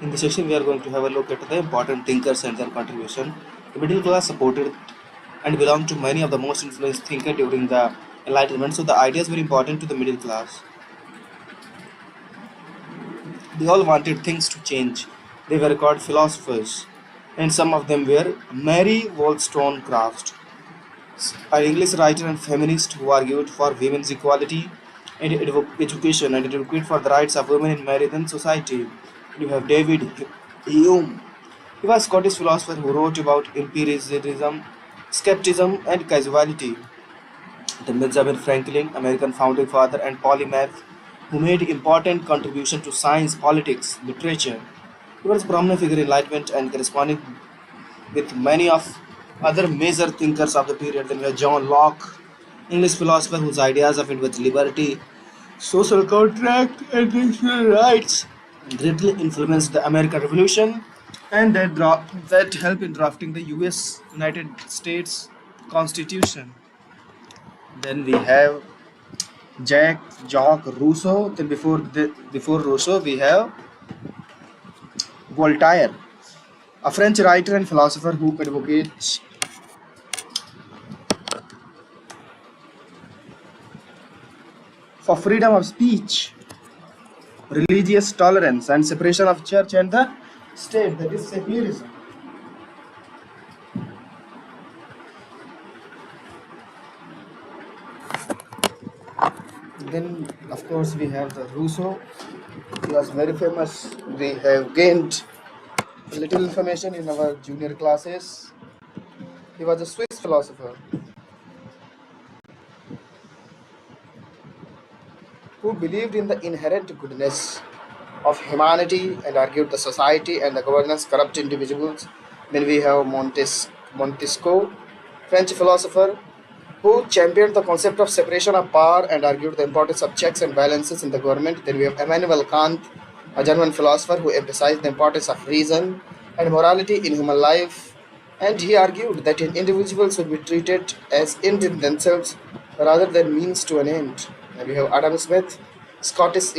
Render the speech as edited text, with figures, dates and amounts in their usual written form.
In this session, we are going to have a look at the important thinkers and their contribution. The middle class supported and belonged to many of the most influential thinkers during the Enlightenment. So the ideas were important to the middle class. They all wanted things to change. They were called philosophers, and some of them were Mary Wollstonecraft, an English writer and feminist who argued for women's equality and education and advocated for the rights of women in marriage and society. You have David Hume. He was a Scottish philosopher who wrote about empiricism, skepticism, and causality. Then Benjamin Franklin, American founding father and polymath, who made important contribution to science, politics, literature. He was a prominent figure in Enlightenment and corresponding with many of other major thinkers of the period. Then we have John Locke, English philosopher whose ideas of individual liberty, social contract, and natural rights greatly influenced the American Revolution and that helped in drafting the U.S. United States Constitution. Then we have Jacques Rousseau. Then before Rousseau we have Voltaire, a French writer and philosopher who advocates for freedom of speech, religious tolerance, and separation of church and the state, that is secularism. Then, of course, we have the Rousseau. He was very famous. We have gained little information in our junior classes. He was a Swiss philosopher who believed in the inherent goodness of humanity and argued the society and the governance corrupt individuals. Then we have Montesquieu, French philosopher who championed the concept of separation of power and argued the importance of checks and balances in the government. Then we have Immanuel Kant, a German philosopher who emphasized the importance of reason and morality in human life, and he argued that individuals should be treated as ends in themselves rather than means to an end. And we have Adam Smith, Scottish